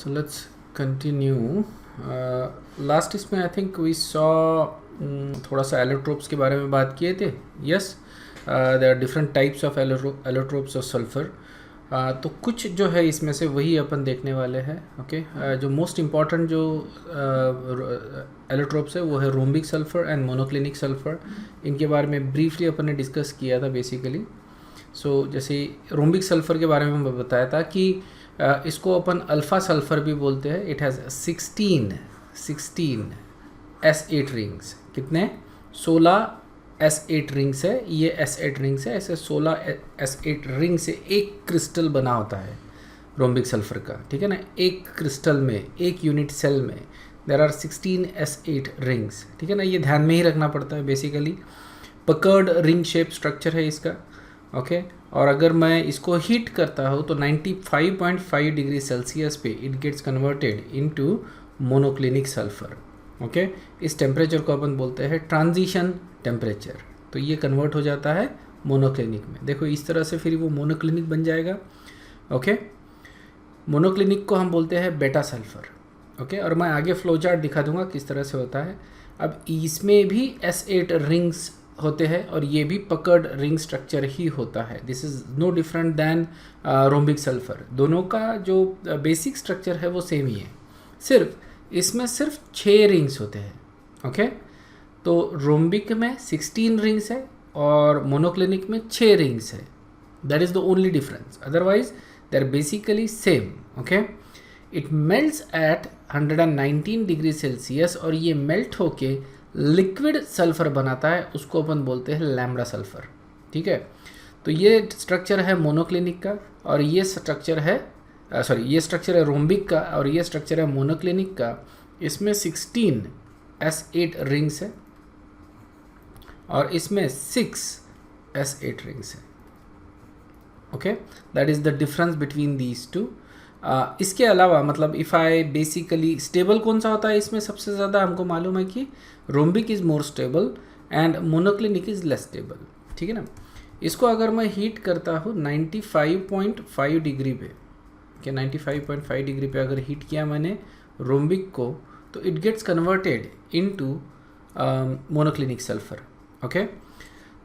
So let's continue. Last इसमें I think we saw थोड़ा सा एलोट्रोप्स के बारे में बात किए थे. Yes, there are different types of allotropes of sulphur. तो कुछ जो है इसमें से वही अपन देखने वाले हैं. ओके, जो मोस्ट इम्पॉर्टेंट जो एलोट्रोप्स है वो है rhombic sulphur and monoclinic sulphur. इनके बारे में ब्रीफली अपन ने डिस्कस किया था बेसिकली. सो जैसे रोम्बिक सल्फर के बारे में मैं बताया था कि इसको अपन अल्फ़ा सल्फ़र भी बोलते हैं. It has 16 S8 rings. कितने? 16 S8 रिंग्स है. ये S8 रिंग्स है. ऐसे 16 S8 रिंग से एक क्रिस्टल बना होता है रोम्बिक सल्फ़र का. ठीक है ना. एक क्रिस्टल में, एक यूनिट सेल में देर आर 16 S8 रिंग्स. ठीक है ना. ये ध्यान में ही रखना पड़ता है basically. Puckered ring shape structure है इसका. ओके और अगर मैं इसको हीट करता हूँ तो 95.5 डिग्री सेल्सियस पे it gets converted into monoclinic sulphur. Okay, इस टेम्परेचर को अपन बोलते हैं ट्रांजिशन टेम्परेचर. तो ये कन्वर्ट हो जाता है मोनोक्लिनिक में. देखो इस तरह से फिर वो मोनोक्लिनिक बन जाएगा. ओके, मोनोक्लिनिक को हम बोलते हैं बेटा सल्फर. ओके, और मैं आगे फ्लो चार्ट दिखा दूंगा किस तरह से होता है. अब इसमें भी S8 रिंग्स होते हैं और ये भी पकर्ड रिंग स्ट्रक्चर ही होता है. This is no different than rhombic sulphur. दोनों का जो बेसिक स्ट्रक्चर है वो सेम ही है. सिर्फ इसमें सिर्फ 6 रिंग्स होते हैं. ओके, तो रोम्बिक में 16 रिंग्स है और मोनोक्लिनिक में 6 रिंग्स है. That is the only difference. Otherwise they are basically same. Okay, it melts at 119 degree Celsius और ये मेल्ट होके लिक्विड सल्फर बनाता है. उसको अपन बोलते हैं लैम्ब्डा सल्फर. ठीक है, तो ये स्ट्रक्चर है मोनोक्लिनिक का और ये स्ट्रक्चर है ये स्ट्रक्चर है रोम्बिक का और ये स्ट्रक्चर है मोनोक्लिनिक का. इसमें 16 S8 रिंग्स है और इसमें 6 S8 रिंग्स है. Okay, that is the difference between these two. इसके अलावा मतलब इफ़ आई बेसिकली स्टेबल कौन सा होता है इसमें सबसे ज़्यादा हमको मालूम है कि rhombic is more stable and monoclinic is less stable. ठीक है ना. इसको अगर मैं हीट करता हूँ 95.5 डिग्री पे. ओके, 95.5 डिग्री पे अगर हीट किया मैंने रोम्बिक को तो it gets converted into monoclinic sulphur. Okay,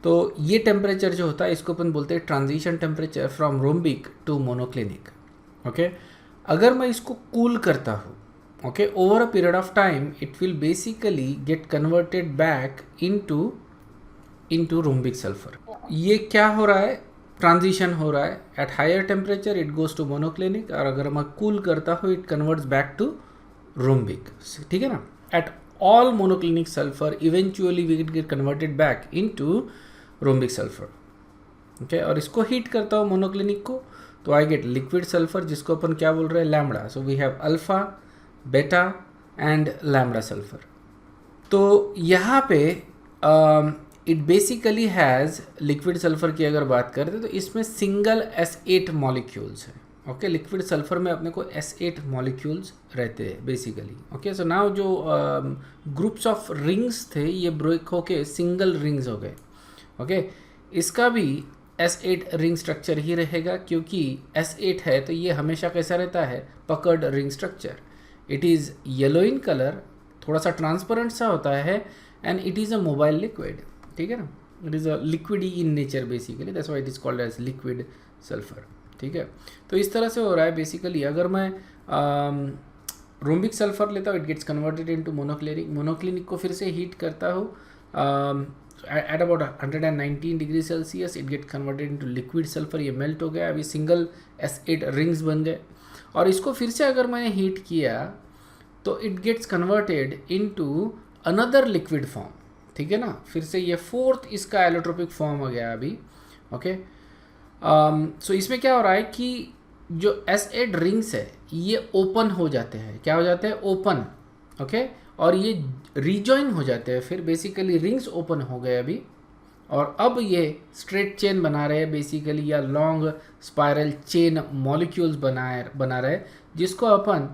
तो ये टेम्परेचर जो होता है इसको अपन बोलते हैं transition temperature from rhombic to monoclinic. Okay, अगर मैं इसको कूल करता हूँ okay over a period of time it will basically get converted back into rhombic sulphur. ये क्या हो रहा है? ट्रांजिशन हो रहा है. At higher temperature it goes to monoclinic और अगर मैं कूल करता हूँ it converts back to rhombic. ठीक है ना. At all monoclinic sulphur eventually we get converted back into rhombic sulphur. Okay, और इसको हीट करता हूँ मोनोक्लिनिक को तो आई गेट लिक्विड सल्फर जिसको अपन क्या बोल रहे हैं? Lambda. So we have alpha, beta and lambda sulphur. तो यहाँ पे it basically has liquid sulphur की अगर बात करें तो इसमें सिंगल S8 मॉलिक्यूल्स है. ओके, लिक्विड सल्फर में अपने को S8 मॉलिक्यूल्स रहते हैं बेसिकली. ओके, सो नाउ जो ग्रुप्स ऑफ रिंग्स थे ये ब्रेक होके सिंगल रिंग्स हो गए. ओके, इसका भी S8 रिंग स्ट्रक्चर ही रहेगा क्योंकि S8 है तो ये हमेशा कैसा रहता है? Puckered ring structure. It is yellow in colour, थोड़ा सा ट्रांसपेरेंट सा होता है and it is a mobile liquid. ठीक है ना. It is a liquid in nature basically. That's why it is called as liquid sulphur. ठीक है, तो इस तरह से हो रहा है बेसिकली. अगर मैं रोम्बिक सल्फर लेता हूँ it gets converted into monoclinic. Monoclinic को फिर से हीट करता हूँ at about 119 degree Celsius it get converted into liquid sulphur. ये मेल्ट हो गया. अभी सिंगल S8 रिंग्स बन गए और इसको फिर से अगर मैंने हीट किया तो it gets converted into another liquid form. ठीक है ना. फिर से ये फोर्थ इसका एलोट्रोपिक फॉर्म हो गया अभी. ओके, सो इसमें क्या हो रहा है कि जो S8 रिंग्स है ये ओपन हो जाते हैं. क्या हो जाते हैं? ओपन. ओके, और ये रिजॉइन हो जाते हैं. फिर बेसिकली रिंग्स ओपन हो गए अभी और अब ये स्ट्रेट चेन बना रहे हैं बेसिकली या लॉन्ग स्पाइरल चेन मॉलिक्यूल्स बना रहे हैं जिसको अपन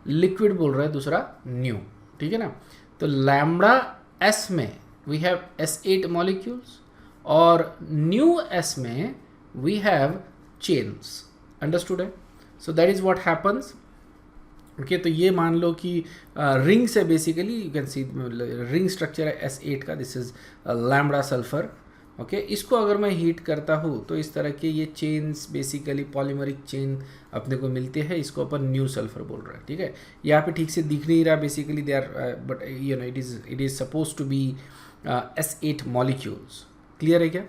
लिक्विड बोल रहे हैं. दूसरा न्यू. ठीक है ना. तो लैम्ब्डा S में वी हैव S8 मॉलिक्यूल्स और न्यू S में वी हैव चेन्स. अंडरस्टूड है. सो that is what happens. Okay तो ये मान लो कि रिंग से basically you can C ring structure है S8 का, this is lambda sulphur. Okay इसको अगर मैं हीट करता हूँ तो इस तरह के ये चेन्स बेसिकली पॉलीमरिक चेन अपने को मिलते हैं, इसको अपन न्यू सल्फर बोल रहे हैं। ठीक है, यहाँ पे ठीक से दिख नहीं रहा basically, they are but you know it is suppose to be S8 molecules. Clear है क्या?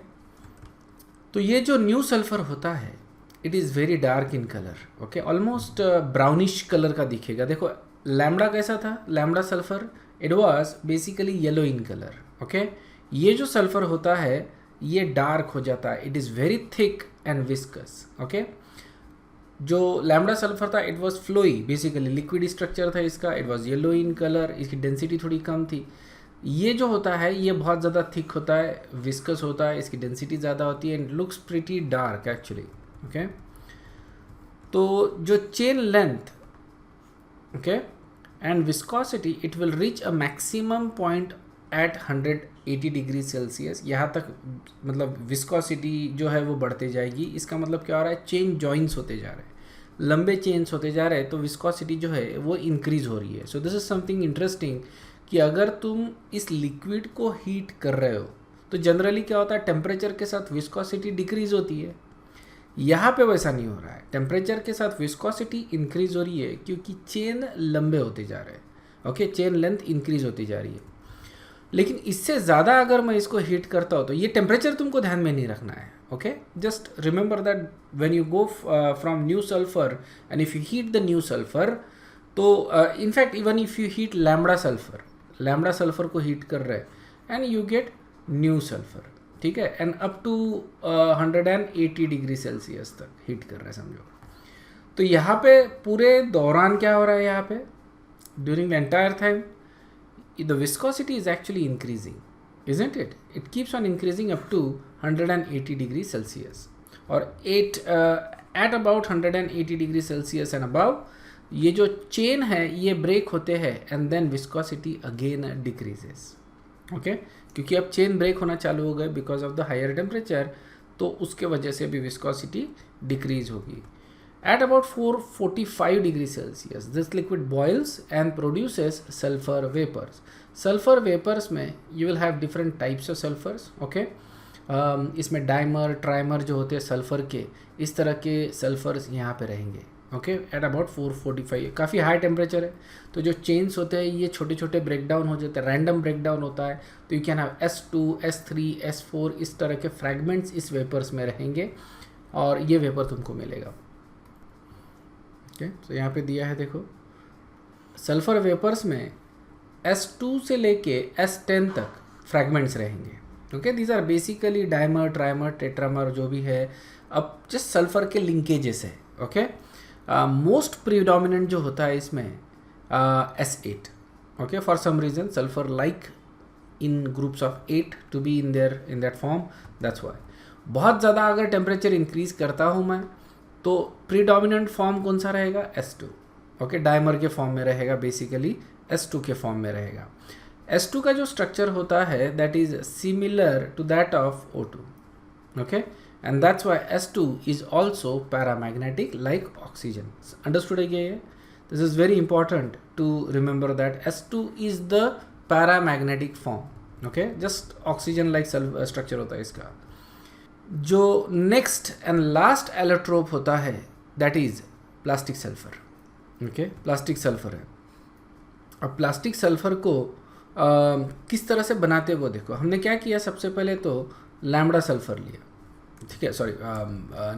तो ये जो न्यू सल्फर होता है it is very dark in colour, okay almost brownish colour का दिखेगा। देखो लैम्बडा कैसा था, lambda sulphur it was basically yellow in colour. Okay ये जो सल्फर होता है ये डार्क हो जाता है, it is very thick and viscous. Okay जो लैम्बडा सल्फर था it was flowy, basically liquid structure था इसका, it was yellow in colour, इसकी डेंसिटी थोड़ी कम थी। ये जो होता है ये बहुत ज़्यादा थिक होता है, विस्कस होता है, इसकी डेंसिटी ज़्यादा होती है and looks pretty dark actually. Okay तो जो chain length okay and viscosity it will reach a maximum point at 180 degree Celsius. यहाँ तक मतलब विस्कोसिटी जो है वो बढ़ते जाएगी। इसका मतलब क्या हो रहा है, चेन जॉइंट्स होते जा रहे हैं, लंबे चेन्स होते जा रहे हैं, तो विस्कोसिटी जो है वो इंक्रीज हो रही है। सो दिस इज समथिंग इंटरेस्टिंग कि अगर तुम इस लिक्विड को हीट कर रहे हो तो जनरली क्या होता है, टेम्परेचर के साथ विस्कोसिटी डिक्रीज होती है। यहाँ पे वैसा नहीं हो रहा है, टेम्परेचर के साथ विस्कोसिटी इंक्रीज हो रही है क्योंकि चेन लंबे होते जा रहे हैं। ओके चेन लेंथ इंक्रीज होती जा रही है। लेकिन इससे ज़्यादा अगर मैं इसको हीट करता हूँ तो ये टेम्परेचर तुमको ध्यान में नहीं रखना है। Okay just remember that when you go from new sulphur and if you heat the new sulphur, तो in fact even if you heat lambda sulphur को हीट कर रहे हैं and you get new sulphur. ठीक है and up to 180 degree Celsius तक heat कर रहे हैं समझो। तो यहाँ पे पूरे दौरान क्या हो रहा है, यहाँ पे during the entire time the viscosity is actually increasing, isn't it? It keeps on increasing up to 180 degree Celsius or at about 180 degree Celsius and above ये जो चेन है ये ब्रेक होते हैं and then viscosity again decreases. Okay? क्योंकि अब chain break होना चालू हो गए because of the higher temperature, तो उसके वजह से भी viscosity decrease होगी। At about 445 degrees Celsius, this liquid boils and produces sulfur vapors. Sulfur vapors में you will have different types of sulfurs. Okay, इसमें डाइमर ट्राइमर जो होते हैं सल्फर के, इस तरह के सल्फर्स यहाँ पे रहेंगे। ओके एट अबाउट 445, काफ़ी हाई टेम्परेचर है, तो जो चेन्स होते हैं ये छोटे छोटे ब्रेकडाउन हो जाते हैं, रैंडम ब्रेकडाउन होता है, तो you can have S2, S3, S4 इस तरह के फ्रैगमेंट्स इस वेपर्स में रहेंगे और ये वेपर तुमको मिलेगा। तो यहाँ पे दिया है देखो, सल्फर वेपर्स में S2 से लेके S10 तक फ्रैगमेंट्स रहेंगे। Okay these are basically dimer trimer tetramer जो भी है, अब जस्ट सल्फर के लिंकेजेस है। ओके मोस्ट प्रीडोमिनेंट जो होता है इसमें S8। Okay for some reason sulphur like in groups of 8 to be in that form, that's why. बहुत ज़्यादा अगर टेम्परेचर इंक्रीज करता हूँ मैं तो प्रीडोमिनेंट फॉर्म कौन सा रहेगा, S2। ओके डाइमर के फॉर्म में रहेगा, बेसिकली S2 के फॉर्म में रहेगा। S2 का जो स्ट्रक्चर होता है that is similar to that of O2। Okay and that's why S2 is also paramagnetic like oxygen. Understood है ये? This is very important to remember that S2 is the paramagnetic form. Okay just oxygen like structure होता है इसका। जो next and last allotrope होता है that is plastic sulphur. Okay plastic sulphur है। अब प्लास्टिक सल्फर को किस तरह से बनाते हैं वो देखो। हमने क्या किया, सबसे पहले तो लैम्बडा सल्फर लिया, ठीक है, सॉरी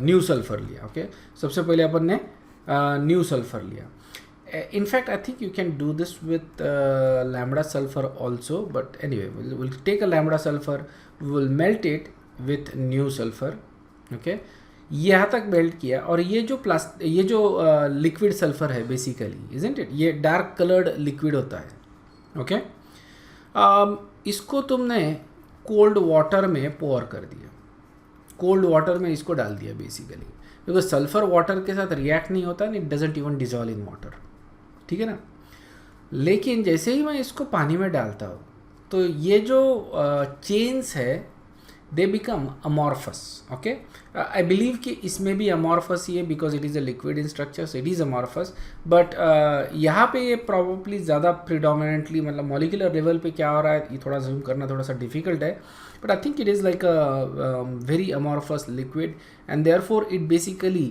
न्यू सल्फर लिया। ओके सबसे पहले अपन ने न्यू सल्फर लिया। In fact I think you can do this with lambda sulphur also, but anyway will take a lambda sulphur, we will melt it with new sulphur. Okay यहाँ तक melt किया और ये जो लिक्विड सल्फर है basically, isn't it, ये dark coloured liquid होता है। ओके इसको तुमने कोल्ड वाटर में पोर कर दिया, कोल्ड वाटर में इसको डाल दिया बेसिकली, क्योंकि सल्फर वाटर के साथ रिएक्ट नहीं होता, it doesn't even dissolve in water, ठीक है ना। लेकिन जैसे ही मैं इसको पानी में डालता हूँ तो ये जो चेन्स है they become amorphous. Okay, I believe कि इसमें भी amorphous ही है because it is a liquid in structure, so it is amorphous. But यहाँ पे ये probably ज़्यादा predominantly मतलब molecular level पे क्या हो रहा है ये थोड़ा zoom करना थोड़ा सा difficult है, but I think it is like a very amorphous liquid and therefore it basically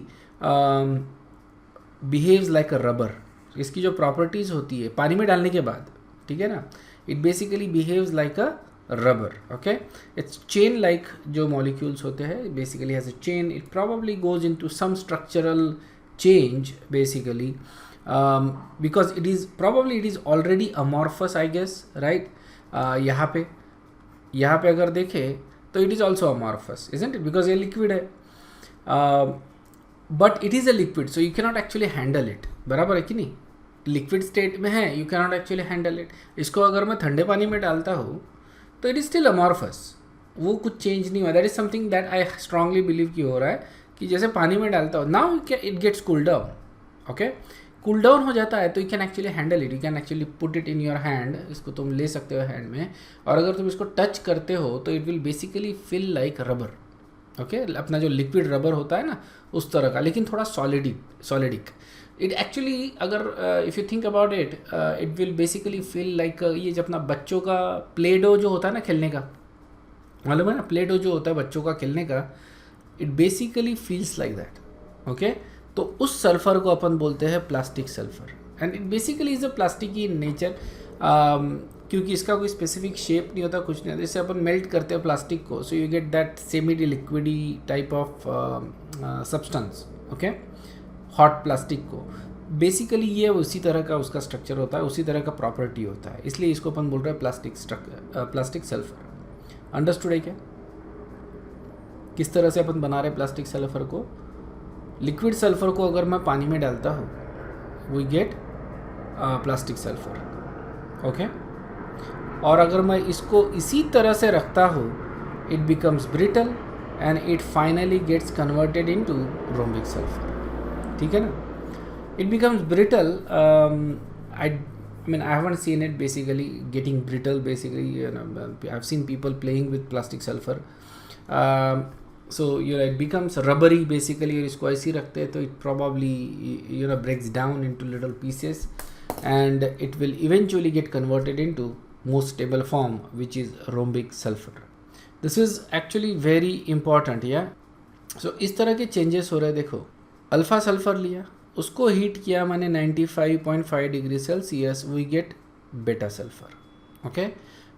behaves like a rubber. इसकी जो properties होती है पानी में डालने के बाद, ठीक है ना, it basically behaves like a rubber. Okay, it's chain like जो molecules होते हैं, basically has a chain. It probably goes into some structural change basically because it is already amorphous, I guess, right? यहाँ पे अगर देखें तो it is also amorphous, isn't it? Because ये liquid है, but it is a liquid, so you cannot actually handle it. बराबर है कि नहीं? लिक्विड स्टेट में है, you cannot actually handle it. इसको अगर मैं ठंडे पानी में डालता हूँ तो इट इज़ स्टिल अमॉर्फस, वो कुछ चेंज नहीं हुआ. That is something that I strongly believe कि हो रहा है कि जैसे पानी में डालता हूँ now it gets cool down. Okay, cool down हो जाता है तो you can actually handle it, you can actually put it in your hand. इसको तुम ले सकते हो हैंड में, और अगर तुम इसको टच करते हो तो it will basically feel like rubber. Okay, अपना जो लिक्विड रबर होता है ना उस तरह का, लेकिन थोड़ा सॉलिडिक. इट एक्चुअली अगर if you think about it, it will basically feel like ये जो अपना बच्चों का प्ले डो जो होता है ना खेलने का, मालूम है ना, प्ले डो जो होता है बच्चों का खेलने का, it basically feels like that. Okay, तो उस सल्फर को अपन बोलते हैं plastic sulphur, and it basically is a plastic in nature, क्योंकि इसका कोई स्पेसिफिक शेप नहीं होता, कुछ नहीं होता. जैसे अपन मेल्ट करते हैं प्लास्टिक को, so you get that semi liquidy type of substance. Okay, hot plastic को बेसिकली ये उसी तरह का उसका स्ट्रक्चर होता है, उसी तरह का प्रॉपर्टी होता है, इसलिए इसको अपन बोल रहे हैं प्लास्टिक सल्फर. अंडरस्टूड है क्या? किस तरह से अपन बना रहे हैं प्लास्टिक सल्फर को? लिक्विड सल्फर को अगर मैं पानी में डालता हूँ we get plastic sulphur. Okay, और अगर मैं इसको इसी तरह से रखता हूँ it becomes brittle and it finally gets converted into rhombic sulphur. ठीक है ना, it becomes brittle. I mean I haven't seen it basically getting brittle basically, you know, I've seen people playing with plastic sulfur, so you know it becomes rubbery basically. और इसको ऐसे ही रखते हैं तो it probably you know breaks down into little pieces and it will eventually get converted into most stable form which is rhombic sulfur. This is actually very important. yeah, so इस तरह के changes हो रहे हैं. देखो, alpha sulphur लिया, उसको heat किया मैंने 95.5 डिग्री सेल्सियस, वी गेट बेटा सल्फर. ओके,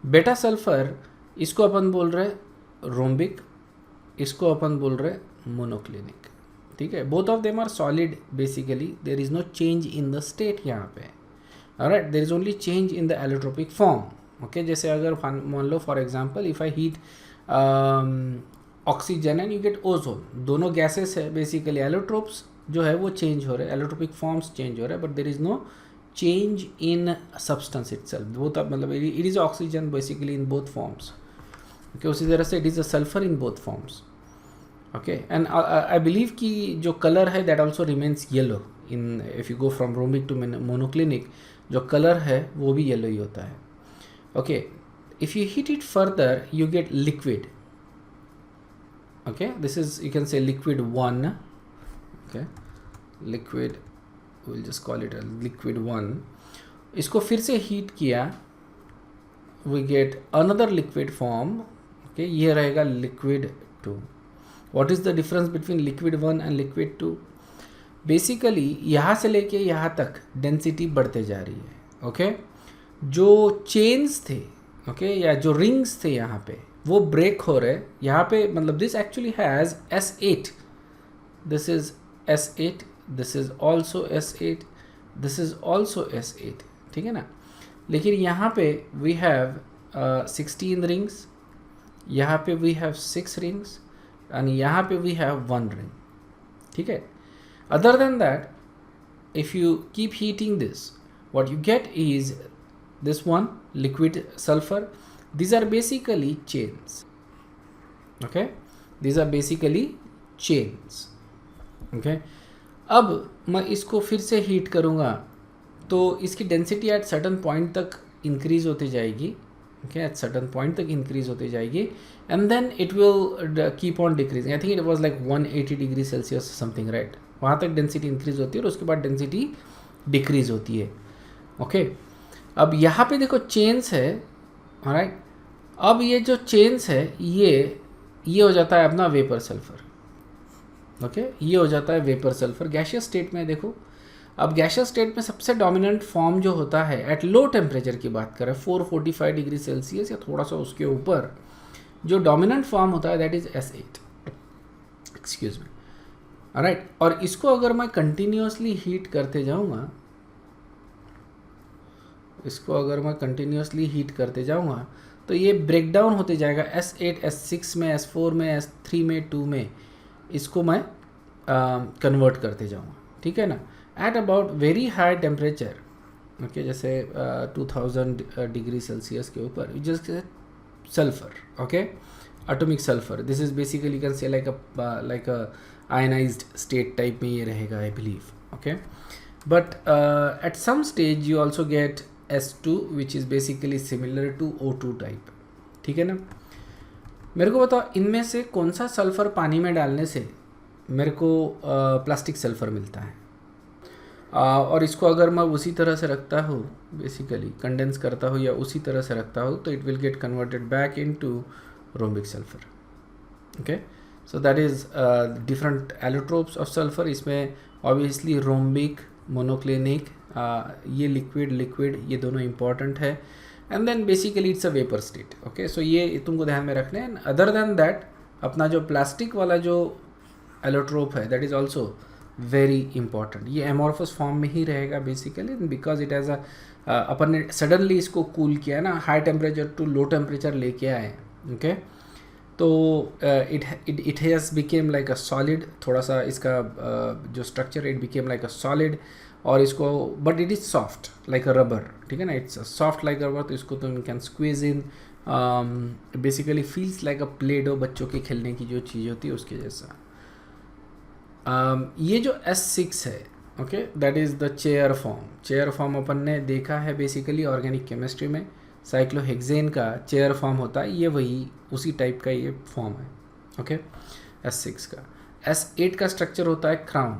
बेटा सल्फर इसको अपन बोल रहे रोम्बिक, इसको अपन बोल रहे मोनोक्लिनिक. ठीक है, both of them are solid basically, there is no change in the state यहाँ पे. Alright, there is only change in the allotropic form. Okay, जैसे अगर मान लो for example if I heat oxygen and you get ozone, दोनों gases है basically, allotropes जो है वो चेंज हो रहे हैं, एलोट्रोपिक फॉर्म्स चेंज हो रहे हैं, but there is no change in substance itself. Both मतलब it is oxygen basically in both forms. Okay, उसी तरह से it is a sulphur in both forms. Okay, and I believe कि जो colour है that also remains yellow in, if you go from rhombic to monoclinic, जो colour है वो भी येलो ही होता है. Okay, if you heat it further you get liquid. Okay, this is, you can say liquid 1. Okay, liquid, we'll just call it a liquid 1. इसको फिर से हीट किया, we get another liquid form. Okay, ये रहेगा liquid 2. What is the difference between liquid 1 and liquid 2? Basically यहाँ से लेके यहाँ तक डेंसिटी बढ़ते जा रही है. ओके, जो चेन्स थे, ओके, या जो रिंग्स थे यहाँ पे वो ब्रेक हो रहे. यहाँ पे मतलब this actually has S8, this is S8, this is also S8, this is also S8. ठीक है ना, लेकिन यहाँ पे वी हैव 16 रिंग्स, यहाँ पे वी हैव 6 रिंग्स एंड यहाँ पे वी हैव 1 रिंग. ठीक है, other than that if you keep heating this what you get is this one liquid sulfur. These are basically chains. Okay, these are basically chains. Okay, अब मैं इसको फिर से heat करूँगा तो इसकी डेंसिटी एट सर्टन पॉइंट तक increase होती जाएगी. ओके, एट सर्टन पॉइंट तक इंक्रीज होती जाएगी and then it will keep on decreasing. I think it was like 180 degree Celsius something, right. वहाँ तक डेंसिटी इंक्रीज होती है और उसके बाद डेंसिटी डिक्रीज होती है. ओके, अब यहाँ पे देखो चेन्स है, राइट. अब ये जो चेन्स है ये हो जाता है अपना वेपर सल्फर. ओके, ये हो जाता है वेपर सल्फर गैशियस स्टेट में. देखो अब गैशियस स्टेट में सबसे डोमिनेंट फॉर्म जो होता है एट लो टेम्परेचर की बात करें 445 डिग्री सेल्सियस या थोड़ा सा उसके ऊपर, जो डोमिनेंट फॉर्म होता है that is S8, excuse me, right. और इसको अगर मैं कंटिन्यूसली हीट करते जाऊंगा, तो ये ब्रेक डाउन होते जाएगा S8, S6 में, S4 में, S3 में, 2 में. इसको मैं कन्वर्ट करते जाऊंगा, ठीक है ना, at about very high temperature. Okay, जैसे 2000 डिग्री सेल्सियस के ऊपर just sulphur. Okay, atomic sulphur. This is basically can say like a ionised state type में ये रहेगा, I believe. Okay, but at some stage you also get S2 which is basically similar to O2 type, ठीक है ना. मेरे को बताओ इनमें से कौन सा सल्फ़र पानी में डालने से मेरे को प्लास्टिक सल्फ़र मिलता है. और इसको अगर मैं उसी तरह से रखता हूँ, बेसिकली कंडेंस करता हूँ या उसी तरह से रखता हूँ, तो it will get converted back into rhombic sulphur. Okay, so that is different allotropes of sulphur. इसमें ऑब्वियसली रोम्बिक, मोनोक्लिनिक, ये लिक्विड ये दोनों इंपॉर्टेंट है. And then basically it's a vapour state. Okay, so ये तुमको ध्यान में रखना है. अदर देन दैट अपना जो प्लास्टिक वाला जो एलोट्रोप है that is also very important. ये एमॉर्फस फॉर्म में ही रहेगा बेसिकली, बिकॉज इट हैज़ अपन ने सडनली इसको कूल किया ना, high temperature to low temperature लेके आए. ओके, तो it has become like a solid. थोड़ा सा इसका जो structure it became like a solid, और इसको but it is soft like a rubber, ठीक है ना. इट्स सॉफ्ट लाइक रबर, तो इसको तुम can squeeze in. Basically feels like a play dough, बच्चों के खेलने की जो चीज़ होती है उसके जैसा. ये जो S6 है, okay, that is the chair form अपन ने देखा है बेसिकली ऑर्गेनिक केमिस्ट्री में. साइक्लोहेक्सेन का चेयर फॉर्म होता है, ये वही उसी टाइप का ये फॉर्म है. ओके, S6 का. S8 का स्ट्रक्चर होता है क्राउन.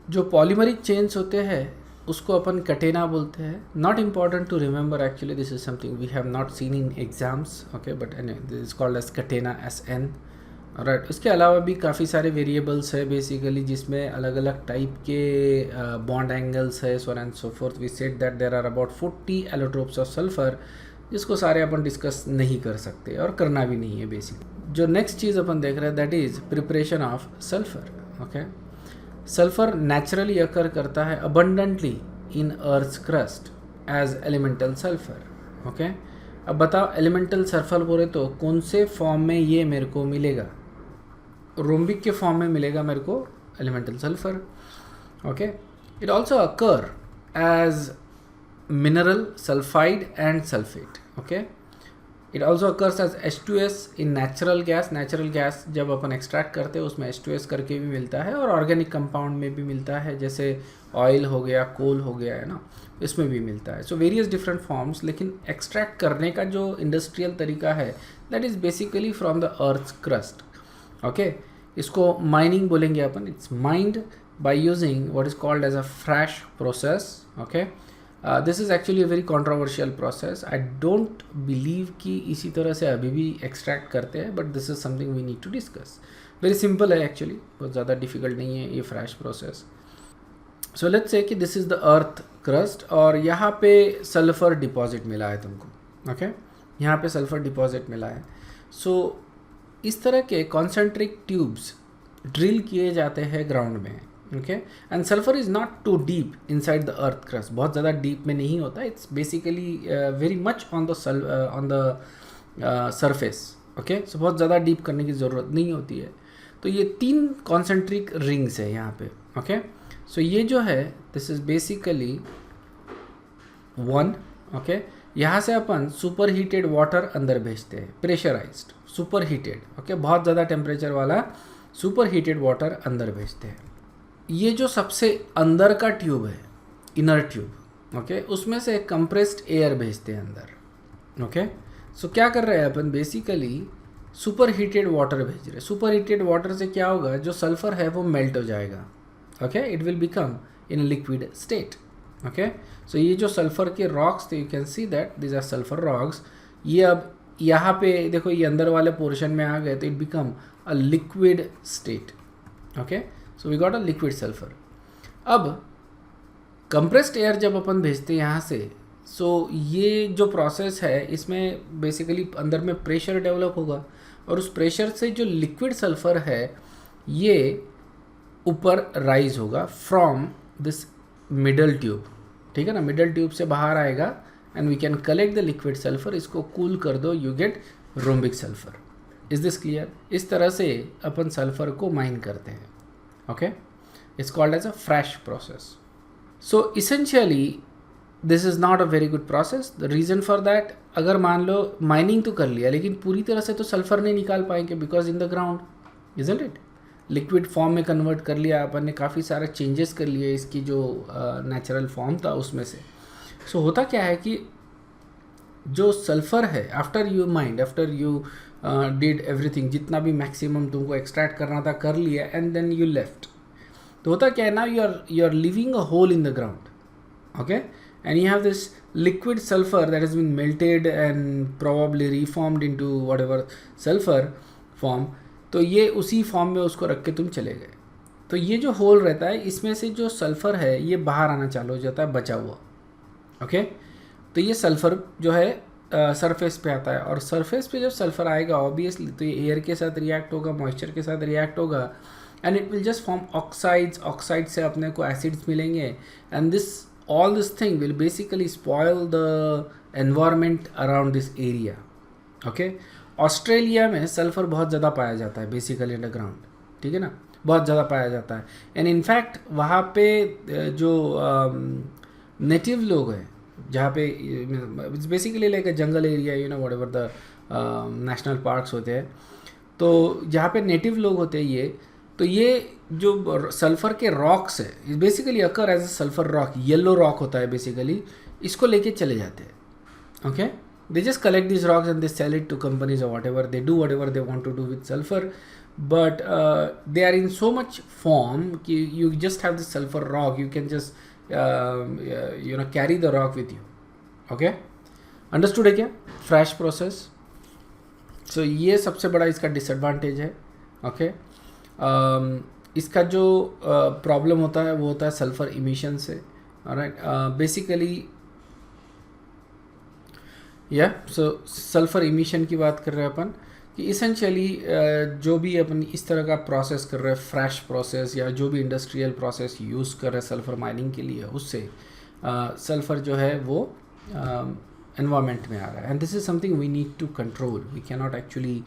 जो पॉलीमरिक चेन्स होते हैं उसको अपन कटेना बोलते हैं. Not important to remember actually, this is something we have not seen in exams. Okay, but this is called as catena SN, right. उसके अलावा भी काफ़ी सारे वेरिएबल्स है बेसिकली, जिसमें अलग अलग टाइप के बॉन्ड एंगल्स है, so and so forth. We said that there are about 40 allotropes of sulphur, जिसको सारे अपन डिस्कस नहीं कर सकते और करना भी नहीं है बेसिकली. जो नेक्स्ट चीज़ अपन देख रहे हैं that is preparation of sulphur. Okay, sulphur naturally occur करता है abundantly in earth's crust as elemental sulphur. Okay, अब बताओ एलिमेंटल सल्फर बोले तो कौन से फॉर्म में ये मेरे को मिलेगा. रोम्बिक के फॉर्म में मिलेगा मेरे को elemental sulphur. Okay, it also occur as mineral sulphide and sulphate. Okay, it also occurs as H2S in natural gas जब अपन एक्सट्रैक्ट करते हैं उसमें H2S करके भी मिलता है, और ऑर्गेनिक कंपाउंड में भी मिलता है, जैसे ऑयल हो गया, कोल हो गया, है ना, इसमें भी मिलता है. So various different forms. लेकिन एक्सट्रैक्ट करने का जो इंडस्ट्रियल तरीका है that is basically from the earth's crust. Okay, इसको माइनिंग बोलेंगे अपन. It's mined by using what is called as a Frasch process. Okay, this is actually a very controversial process. I don't believe कि इसी तरह से अभी भी extract करते हैं, but this is something we need to discuss. Very simple है actually, बहुत ज़्यादा डिफिकल्ट नहीं है ये fresh process. So let's say कि this is the earth crust, और यहाँ पे सल्फ़र डिपॉजिट मिला है तुमको. ओके, यहाँ पे सल्फ़र डिपॉजिट मिला है. सो इस तरह के कॉन्सेंट्रिक ट्यूब्स ड्रिल किए जाते हैं ग्राउंड में. Okay, and sulphur is not too deep inside the earth crust. बहुत ज़्यादा डीप में नहीं होता. It's basically very much on the surface. Okay, so बहुत ज़्यादा डीप करने की ज़रूरत नहीं होती है. तो ये 3 कॉन्सेंट्रिक रिंग्स है यहाँ पे. ओके, सो ये जो है दिस इज़ बेसिकली 1. ओके, यहाँ से अपन सुपर हीटेड वाटर अंदर भेजते हैं, प्रेशराइज्ड सुपर हीटेड. ओके, बहुत ज़्यादा टेम्परेचर वाला सुपर हीटेड वाटर अंदर भेजते हैं. ये जो सबसे अंदर का ट्यूब है, इनर ट्यूब, ओके, उसमें से कंप्रेस्ड एयर भेजते हैं अंदर। ओके, सो क्या कर रहे हैं अपन, बेसिकली सुपर हीटेड वाटर भेज रहे हैं। सुपर हीटेड वाटर से क्या होगा, जो सल्फर है वो मेल्ट हो जाएगा। Okay, it will become in liquid state. Okay, so ये जो सल्फर के रॉक्स थे, you can see that these are sulphur rocks, ये अब यहाँ पे देखो ये अंदर वाले पोर्शन में आ गए तो it become a liquid state. Okay, so we got a liquid sulphur. अब कंप्रेस्ड एयर जब अपन भेजते हैं यहाँ से, सो ये जो प्रोसेस है इसमें बेसिकली अंदर में प्रेशर डेवलप होगा और उस प्रेशर से जो लिक्विड सल्फर है ये ऊपर राइज होगा फ्रॉम दिस मिडल ट्यूब। ठीक है ना, मिडल ट्यूब से बाहर आएगा and we can collect the liquid sulphur. इसको कूल कर दो, you get rhombic sulphur. Is this clear? इस तरह से अपन सल्फर को माइन करते हैं। Okay, it's called as a Frasch process. So essentially this is not a very good process. The reason for that, अगर मान लो माइनिंग तो कर लिया लेकिन पूरी तरह से तो सल्फर नहीं निकाल पाएंगे, because in the ground, isn't it? Liquid form में कन्वर्ट कर लिया अपन ने, काफ़ी सारे चेंजेस कर लिए इसकी जो नेचुरल फॉर्म था उसमें से। सो होता क्या है कि जो सल्फर है, after you mind, after you did everything, जितना भी मैक्सिमम तुमको एक्सट्रैक्ट करना था कर लिया, एंड देन यू लेफ्ट। तो होता क्या है ना, you are living a hole in the ground. Okay, and you have this liquid sulfur that has been melted and probably reformed into whatever sulfur form। तो ये उसी फॉर्म में उसको रख के तुम चले गए। तो ये जो होल रहता है इसमें से जो सल्फ़र है ये बाहर आना चालू हो जाता है बचा हुआ। ओके, तो ये सल्फ़र जो है सरफेस पे आता है और सरफेस पे जब सल्फ़र आएगा ऑब्वियसली तो ये एयर के साथ रिएक्ट होगा, मॉइस्चर के साथ रिएक्ट होगा and it will just form oxides. Oxide से अपने को एसिड्स मिलेंगे and this all this thing will basically spoil the environment around this area। okay, Australia में सल्फ़र बहुत ज़्यादा पाया जाता है बेसिकली अंडरग्राउंड। ठीक है ना, बहुत ज़्यादा पाया जाता है एंड इनफैक्ट वहाँ पे जो नेटिव लोग हैं, जहाँ पे it's basically like a jungle area, you know, what ever the national parks होते हैं, तो जहाँ पे नेटिव लोग होते हैं ये, तो ये जो सल्फ़र के रॉक्स है basically occur as a sulphur rock, yellow rock होता है बेसिकली, इसको लेके चले जाते हैं। Okay, they just collect this rocks and they sell it to companies और whatever they do, whatever they want to do with sulphur, but they are in so much form कि you just have this sulphur rock, you can just you know carry the rock with you. Okay, understood है क्या? Fresh process. सो ये सबसे बड़ा इसका disadvantage है। Okay, इसका जो प्रॉब्लम होता है वो होता है सल्फ़र इमिशन से। ऑलराइट, बेसिकली या सो सल्फ़र इमिशन की बात कर रहे हैं अपन कि इसेंशियली जो भी अपन इस तरह का प्रोसेस कर रहे हैं, फ्रेश प्रोसेस या जो भी इंडस्ट्रियल प्रोसेस यूज़ कर रहे हैं सल्फ़र माइनिंग के लिए, उससे सल्फ़र जो है वो एनवायरनमेंट में आ रहा है and this is something we need to control. We can not actually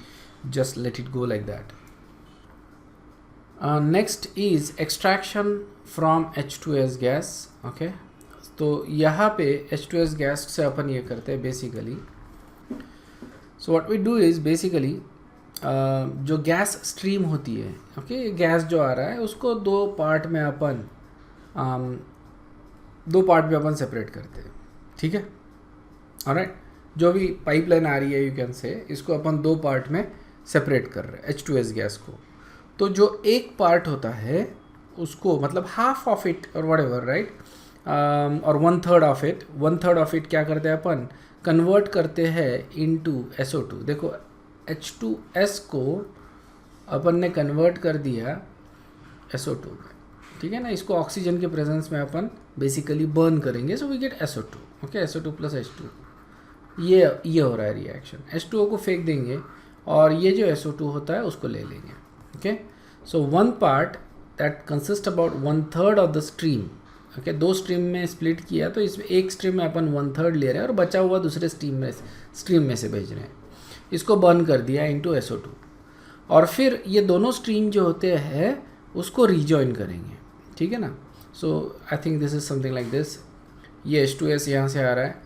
just let it go like that. Next is extraction from H2S gas. Okay, तो यहाँ पे H2S गैस से अपन ये करते हैं basically. So what we do is basically जो gas stream होती है, ओके, गैस जो आ रहा है उसको दो पार्ट में अपन सेपरेट करते हैं। ठीक है, ऑलराइट, जो भी पाइपलाइन आ रही है यू कैन से, इसको अपन दो पार्ट में सेपरेट कर रहे हैं H2S गैस को। तो जो एक पार्ट होता है उसको मतलब हाफ ऑफ इट और वट एवर, राइट, और 1/3 ऑफ इट क्या करते हैं अपन, कन्वर्ट करते हैं इनटू SO2। देखो H2S को अपन ने कन्वर्ट कर दिया SO2 में। ठीक है ना, इसको ऑक्सीजन के प्रेजेंस में अपन बेसिकली बर्न करेंगे, so we get SO2। Okay, SO2 plus H2, ये हो रहा है रिएक्शन। H2O को फेंक देंगे और ये जो SO2 होता है उसको ले लेंगे। Okay, so one part that consist about 1/3 of the stream. Okay, दो स्ट्रीम में स्प्लिट किया तो इसमें एक स्ट्रीम में अपन 1/3 ले रहे हैं और बचा हुआ दूसरे स्ट्रीम में से भेज रहे हैं। इसको बर्न कर दिया इनटू SO2 और फिर ये दोनों स्ट्रीम जो होते हैं उसको रीजॉइन करेंगे। ठीक है ना, so I think this is something like this. ये H2S यहाँ से आ रहा है,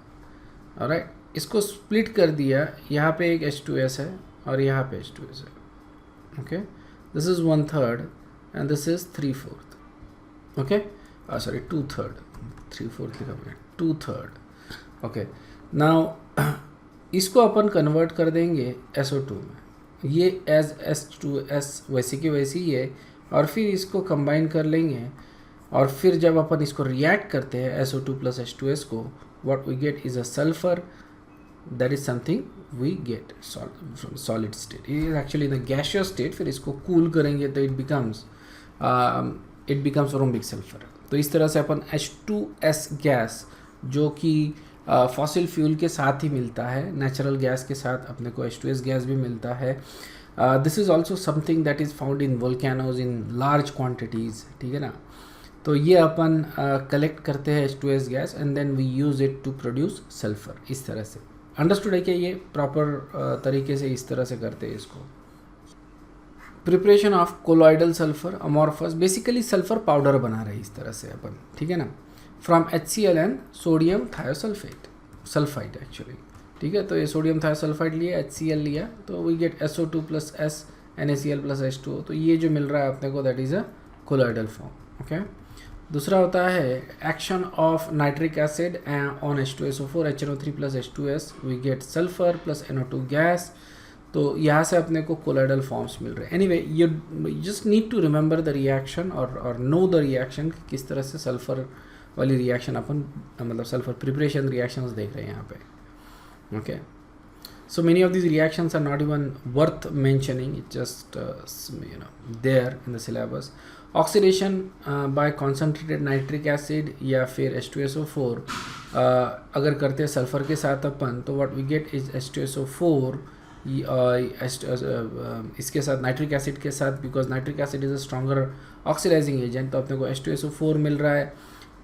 ऑलराइट, इसको स्प्लिट कर दिया, यहाँ पे एक H2S है और यहाँ पे H2S है। Okay, this is 1/3 and this is 3/4। okay, sorry 2/3, 3/4 लिखा मैंने, 2/3. ओके, नाउ इसको अपन कन्वर्ट कर देंगे SO2 में, ये एज H2S वैसे की वैसी ही है, और फिर इसको कंबाइन कर लेंगे, और फिर जब अपन इसको रिएक्ट करते हैं SO2 प्लस H2S को, what we get is a sulfur. That is something we get from solid state. It is actually the gaseous state. फिर इसको कूल करेंगे तो it becomes rhombic sulfur. तो इस तरह से अपन H2S गैस जो कि फॉसिल फ्यूल के साथ ही मिलता है, नेचुरल गैस के साथ अपने को H2S गैस भी मिलता है. This is also something that is found in volcanoes in large quantities. ठीक है ना. तो ये अपन कलेक्ट करते हैं H2S gas and then we use it to produce sulphur. इस तरह से अंडरस्टूड है कि ये प्रॉपर तरीके से इस तरह से करते हैं इसको. Preparation of colloidal sulphur amorphous, basically sulphur powder बना रहे हैं इस तरह से अपन. ठीक है ना. From HCl and sodium thiosulphate, sulphide actually. ठीक है, तो ये सोडियम थायोसल्फाइड लिया, HCl लिया, तो we get SO2 plus S NaCl plus H2O. तो ये जो मिल रहा है अपने को that is a colloidal form. Okay. दूसरा होता है action of nitric acid on H2SO4 HNO3 plus H2S, we get sulphur plus NO2 gas. तो यहाँ से अपने को कोलॉइडल फॉर्म्स मिल रहे हैं. Anyway, you just need to remember the reaction और नो द रिएक्शन, किस तरह से सल्फर वाली रिएक्शन अपन मतलब सल्फर प्रिपरेशन रिएक्शंस देख रहे हैं यहाँ पे. Okay, so many of these reactions are not even worth mentioning, it's just there in the syllabus. Oxidation by concentrated nitric acid या फिर H2SO4 अगर करते हैं सल्फर के साथ अपन, तो what we get is H2SO4 इसके साथ नाइट्रिक एसिड के साथ, because nitric acid is a stronger oxidising agent, तो अपने को H2SO4 मिल रहा है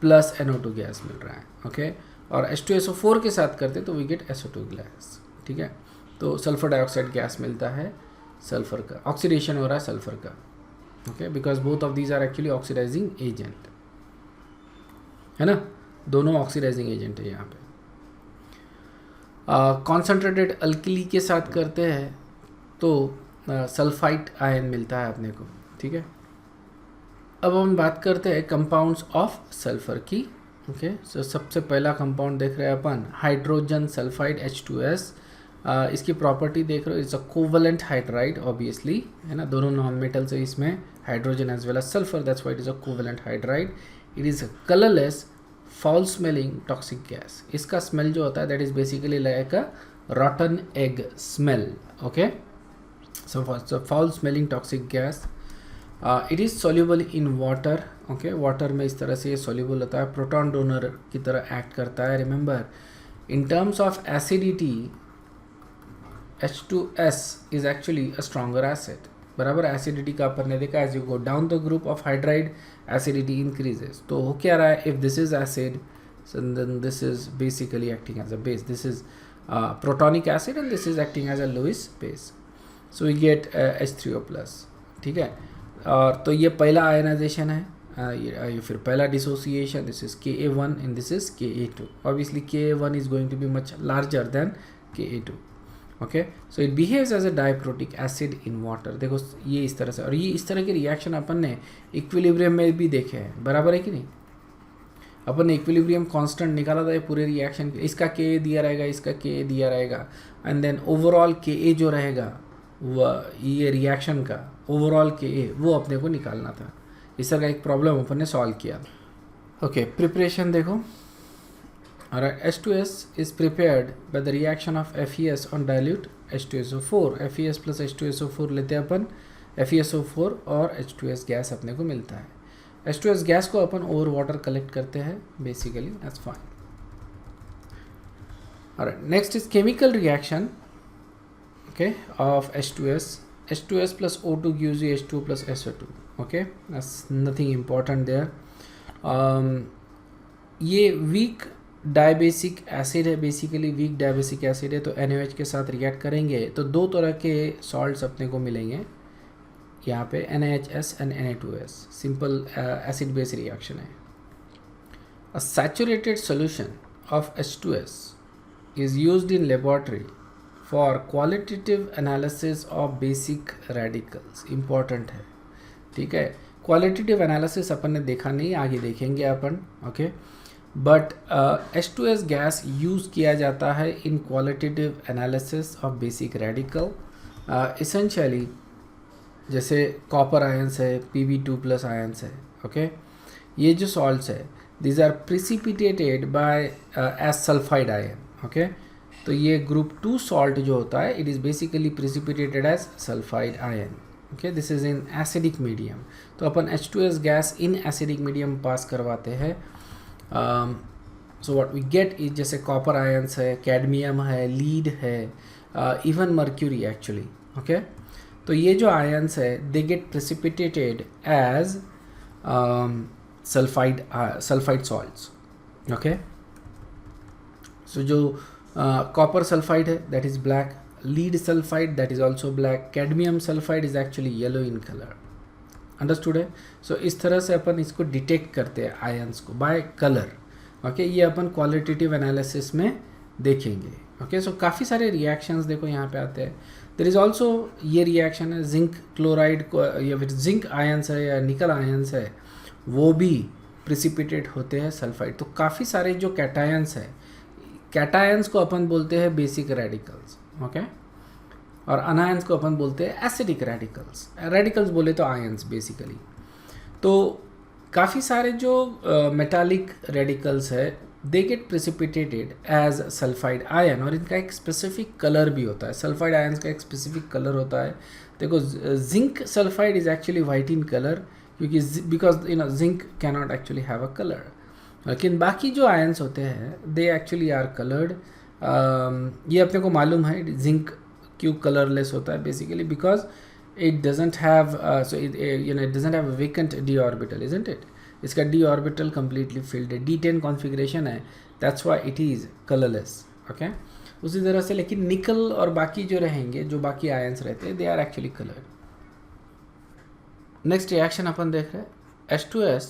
प्लस NO2 गैस मिल रहा है. ओके, और H2SO4 के साथ करते तो वी गेट SO2 गैस. ठीक है, तो सल्फर डाइऑक्साइड गैस मिलता है सल्फर का, ऑक्सीडेशन हो रहा है सल्फर का. Okay, because both of these are actually oxidising agent, है ना, दोनों ऑक्सीडाइजिंग एजेंट है यहाँ पे. कॉन्सेंट्रेटेड अल्कली के साथ करते हैं तो सल्फाइट आयन मिलता है अपने को. ठीक है, अब हम बात करते हैं कंपाउंड्स ऑफ सल्फर की. ओके, सो सबसे पहला कंपाउंड देख रहे हैं अपन हाइड्रोजन सल्फाइड H2S. इसकी प्रॉपर्टी देख रहे हो, it's a covalent hydride obviously, है ना, दोनों नॉन मेटल्स है इसमें, hydrogen as well as sulphur, that's why it is a covalent hydride. It is a colourless foul smelling toxic gas. इसका स्मेल जो होता है that is basically like a rotten egg smell. Okay, so foul smelling toxic gas. It is soluble in water. Okay, water में इस तरह से ये soluble होता है, प्रोटॉन डोनर की तरह एक्ट करता है. Remember, in terms of acidity H2S is actually a stronger acid. बराबर, एसिडिटी का अपन ने देखा, as you go down the group of hydride acidity increases. तो हो क्या रहा है, if this is acid then this is basically acting as a base. This is protonic acid and this is acting as a Lewis base. So we get H3O plus. ठीक है, और तो ये पहला आयनाइजेशन है, ये फिर पहला dissociation. This is Ka1 and this is Ka2. Obviously Ka1 is going to be much larger than Ka2. Okay, so it behaves as a diprotic acid in water. देखो ये इस तरह से, और ये इस तरह के रिएक्शन अपन ने इक्विलिब्रियम में भी देखे हैं. बराबर है कि नहीं, अपन ने इक्विलिब्रियम कांस्टेंट निकाला था ये पूरे रिएक्शन के. इसका Ka दिया रहेगा, इसका Ka दिया रहेगा, एंड देन ओवरऑल Ka जो रहेगा वह ये रिएक्शन का ओवरऑल Ka वो अपने को निकालना था. इस तरह का एक प्रॉब्लम अपन ने सॉल्व किया. ओके, प्रिपरेशन देखो. Alright, H2S is prepared by the reaction of FeS on dilute H2SO4. FeS plus H2SO4 लेते हैं अपन, FeSO4 और H2S गैस अपने को मिलता है. H2S गैस को अपन ओवर वाटर कलेक्ट करते हैं basically, that's fine. Alright, next is chemical reaction, okay, of H2S. H2S plus O2 gives you H2 plus SO2. Okay, that's nothing important there. ये weak dibasic acid है, basically weak dibasic acid है, तो NaOH के साथ react करेंगे तो दो तरह के सॉल्ट्स अपने को मिलेंगे यहाँ पे, NaHS and Na2S. Simple acid base reaction है. A saturated solution of H2S is used in laboratory for qualitative analysis of basic radicals. Important है. ठीक है, क्वालिटेटिव एनालिसिस अपन ने देखा नहीं, आगे देखेंगे अपन. ओके, बट H2S गैस यूज़ किया जाता है in qualitative analysis of basic radical. Essentially जैसे कॉपर आयंस है, Pb2+ आयंस है. ओके, ये जो सॉल्ट्स है these are precipitated by as sulfide ion. Okay, तो ये ग्रुप 2 सॉल्ट जो होता है it is basically precipitated as sulfide ion. Okay, this is in acidic medium. तो अपन H2S gas in acidic medium pass करवाते हैं. So what we get is जैसे कॉपर आयंस है, कैडमियम है, लीड है, इवन मर्क्यूरी एक्चुअली. ओके, तो ये जो आयंस है they get precipitated as sulphide salts. Okay, so जो कॉपर सल्फाइड है that is black, lead sulfide that is also black, cadmium sulfide is actually yellow in color. Understood है? So इस तरह से अपन इसको डिटेक्ट करते हैं आयंस को बाय कलर. ओके, ये अपन क्वालिटेटिव एनालिसिस में देखेंगे. ओके, सो काफ़ी सारे रिएक्शंस देखो यहाँ पे आते हैं. देयर इज़ ऑल्सो ये रिएक्शन है जिंक क्लोराइड को या फिर जिंक आयंस है या निकल आयंस है वो भी प्रिसिपिटेट होते हैं सल्फाइड. तो काफ़ी सारे जो कैटायंस है, कैटायंस को अपन बोलते हैं बेसिक रेडिकल्स. ओके, और अनायंस को अपन बोलते हैं एसिडिक रेडिकल्स. रेडिकल्स बोले तो आयंस बेसिकली. तो काफ़ी सारे जो मेटालिक रेडिकल्स है they get precipitated as sulphide ion, और इनका एक स्पेसिफिक कलर भी होता है. सल्फाइड आयंस का एक स्पेसिफिक कलर होता है. देखो zinc sulphide is actually white in colour क्योंकि because zinc can not actually have a colour. लेकिन बाकी जो आयंस होते हैं दे एक्चुअली आर कलर्ड. ये अपने को मालूम है जिंक क्यों कलरलेस होता है basically because it doesn't have it doesn't have vacant D orbital, isn't it. इसका डी ऑर्बिटल कम्प्लीटली फिल्ड है, D10 कॉन्फ़िगरेशन है, that's why it is colourless. Okay, उसी तरह से लेकिन निकल और बाकी जो रहेंगे, जो बाकी आयंस रहते हैं they are actually coloured. Next reaction अपन देख रहे हैं H2S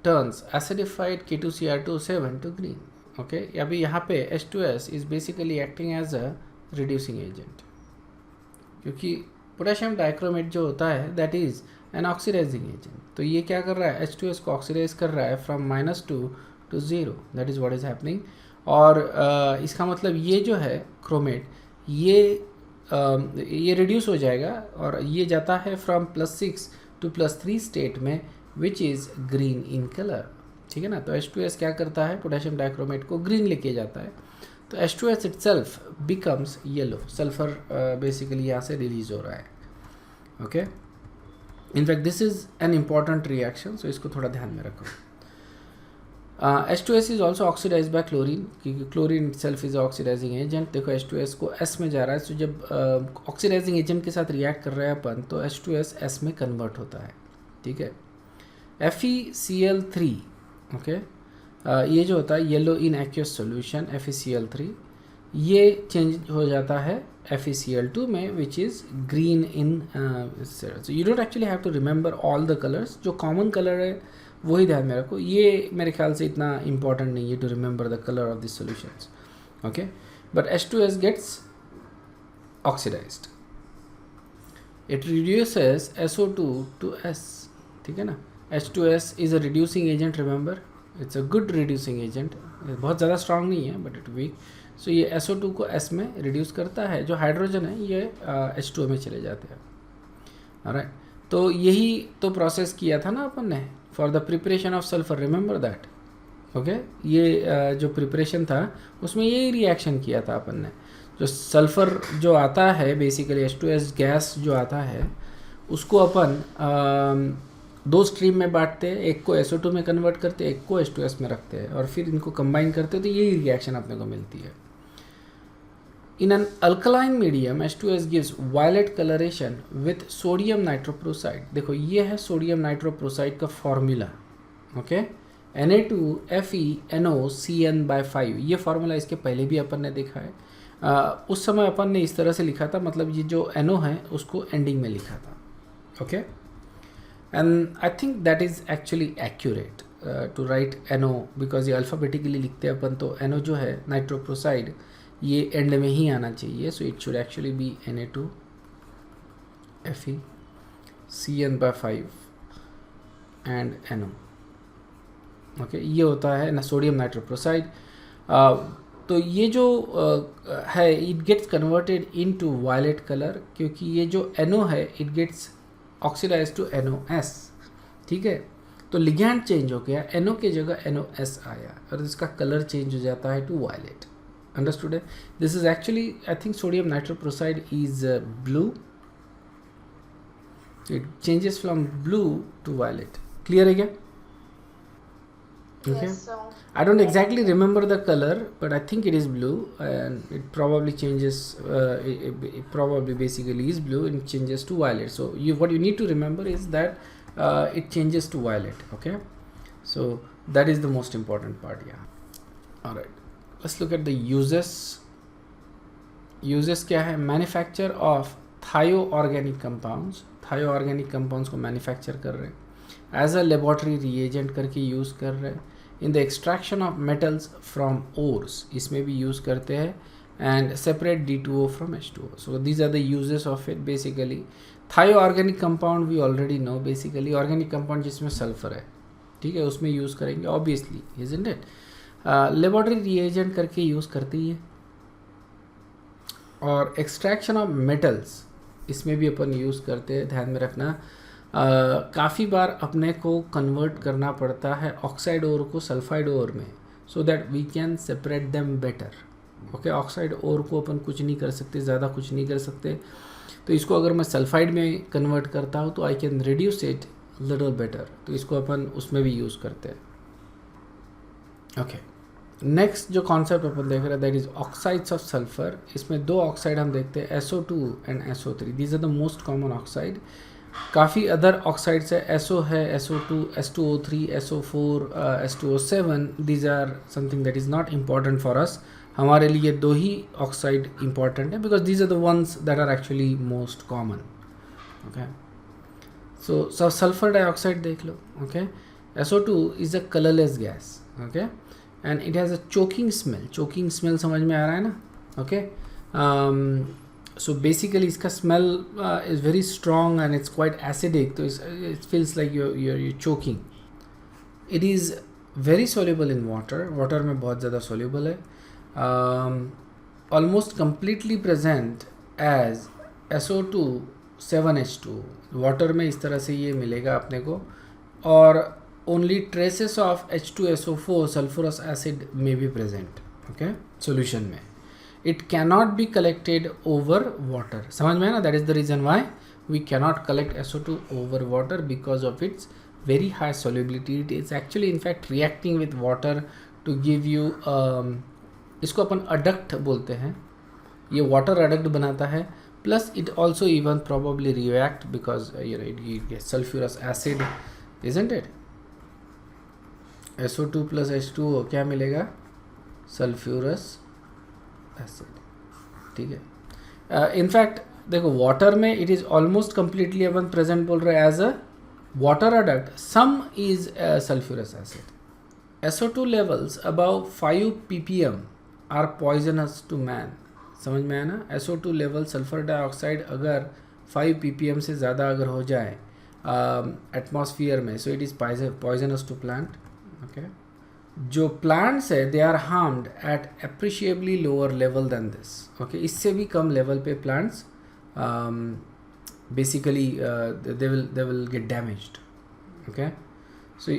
turns acidified K2Cr2O7 to green. Okay, अभी यहाँ पे H2S is basically acting as a reducing agent क्योंकि पोटेशियम डाइक्रोमेट जो होता है that is an oxidising agent. तो ये क्या कर रहा है, H2S को ऑक्सीडाइज कर रहा है from -2 to 0. That is what is happening. और इसका मतलब ये जो है क्रोमेट ये रिड्यूस हो जाएगा और ये जाता है फ्रॉम +6 to +3 स्टेट में which is green in colour. ठीक है ना. तो H2S क्या करता है, पोटेशियम डाइक्रोमेट को ग्रीन लेके जाता है. तो H2S itself becomes yellow. Sulphur basically यहाँ से रिलीज हो रहा है. Okay, in fact this is an important reaction, so इसको थोड़ा ध्यान में रखो. H2S is also oxidise by chlorine क्योंकि chlorine itself is oxidising agent. देखो H2S को S में जा रहा है, तो जब ऑक्सीडाइजिंग एजेंट के साथ रिएक्ट कर रहे हैं अपन तो H2S S में कन्वर्ट होता है. ठीक है. FeCl3. ओके, ये जो होता है yellow in aqueous solution FeCl3 ये चेंज हो जाता है FeCl2 में which is green in. So you don't actually have to remember all the colours. जो कॉमन कलर है वही ध्यान में रखो. ये मेरे ख्याल से इतना इंपॉर्टेंट नहीं है to remember the colour of this solutions. Okay, but H2S gets oxidised. It reduces SO2 to S. ठीक है ना. H2S is a reducing agent, remember it's a good reducing agent. बहुत ज़्यादा स्ट्रांग नहीं है बट इट वीक. सो ये SO2 को S में रिड्यूस करता है. जो हाइड्रोजन है ये H2O में चले जाते हैं. ऑलराइट, तो यही तो प्रोसेस किया था ना अपन ने for the preparation of sulphur, remember that. Okay, ये जो प्रिपरेशन था उसमें यही रिएक्शन किया था अपन ने. जो सल्फर जो आता है बेसिकली H2S गैस जो आता है उसको अपन 2 स्ट्रीम में बांटते हैं. एक को SO2 में कन्वर्ट करते हैं, एक को H2S में रखते हैं और फिर इनको कंबाइन करते हैं. तो यही रिएक्शन अपने को मिलती है. In an alkaline medium H2S gives violet colouration with sodium nitroprusside. देखो ये है सोडियम नाइट्रोप्रोसाइड का फॉर्मूला. Okay, Na2FeNOCN/5. ये फार्मूला इसके पहले भी अपन ने देखा है. उस समय अपन ने इस तरह से लिखा था, मतलब ये जो NO है उसको एंडिंग में लिखा था. Okay, and I think that is actually accurate to write NO because ये अल्फ़ाबेटिकली लिखते हैं अपन. तो NO जो है नाइट्रोप्रोसाइड ये एंड में ही आना चाहिए. So it should actually be Na2FeCN/5 and NO. ओके, ये होता है ना सोडियम नाइट्रोप्रोसाइड। तो ये जो है it gets converted into violet colour, क्योंकि ये जो NO है it gets oxidise to NOS, ठीक है। तो लिगैंड चेंज हो गया, NO की जगह NOS आया और इसका कलर चेंज हो जाता है टू वायलेट। अंडरस्टूड है? This is actually I think sodium nitroprusside is blue, it changes from blue to violet. Clear है क्या? Okay. Yes, so I don't exactly remember the color, but I think it is blue, and it probably changes. It probably basically is blue and changes to violet. So what you need to remember is that it changes to violet. Okay, so that is the most important part. Yeah. All right. Let's look at the uses. Uses क्या है? Manufacture of thioorganic compounds. Thioorganic compounds को manufacture कर रहे हैं, as a laboratory reagent करके use कर रहे हैं, in the extraction of metals from ores, इसमें भी यूज़ करते हैं, and separate D2O from H2O. So these are the uses of it basically. Thio organic compound we already know, basically organic compound जिसमें sulphur है, ठीक है, उसमें use करेंगे obviously, isn't it? Laboratory reagent करके यूज़ करती है, और एक्सट्रैक्शन ऑफ मेटल्स इसमें भी अपन यूज़ करते हैं, ध्यान में रखना। काफ़ी बार अपने को कन्वर्ट करना पड़ता है ऑक्साइड ओर को सल्फाइड ओर में, so that we can separate them better. Okay, oxide ore को अपन कुछ नहीं कर सकते, ज़्यादा कुछ नहीं कर सकते, तो इसको अगर मैं सल्फाइड में कन्वर्ट करता हूँ तो I can reduce it little better, तो इसको अपन उसमें भी यूज़ करते हैं। ओके, नेक्स्ट जो कॉन्सेप्ट अपन देख रहे हैं that is oxides of sulphur. इसमें दो ऑक्साइड हम देखते हैं, SO2 and SO3, these are the most common oxide. काफ़ी अदर ऑक्साइड्स है, SO है, SO2, S2O3, SO4, S2O7, these are something that is not important for us. हमारे लिए दो ही ऑक्साइड इम्पॉर्टेंट है, because these are the ones that are actually most common. Okay, so sulphur dioxide देख लो। Okay, SO2 is a colourless gas, okay, and it has a choking smell. Choking smell समझ में आ रहा है ना? Okay, so basically इसका smell is very strong and it's quite acidic, so it feels like you're choking. It is very soluble in water, water में बहुत ज़्यादा soluble है, almost completely present as SO2 7H2, water में इस तरह से ये मिलेगा अपने को, और only traces of H2SO4 sulfurous acid may be present, okay, solution में। It cannot be collected over water. समझ में है ना? That is the reason why we cannot collect SO2 over water, because of its very high solubility. It is actually in fact reacting with water to give you इसको अपन adduct बोलते हैं, ये water adduct बनाता है, plus it also even probably react because it gets sulfurous acid, isn't it? SO2 plus H2O क्या मिलेगा? sulfurous acid, ठीक है। इनफैक्ट देखो वाटर में इट इज़ ऑलमोस्ट कम्प्लीटली अपन प्रेजेंट बोल रहे हैं as a water adduct, some is sulphurous acid. SO2 levels about 5 ppm are poisonous to man. समझ में आया ना? SO2 लेवल सल्फर डाइऑक्साइड अगर 5 ppm से ज़्यादा अगर हो जाए एटमॉस्फियर में, so it is poisonous to plant. Okay, जो प्लांट्स है they are harmed at appreciably lower level than this. Okay, इससे भी कम लेवल पे plants basically they will get damaged. Okay, so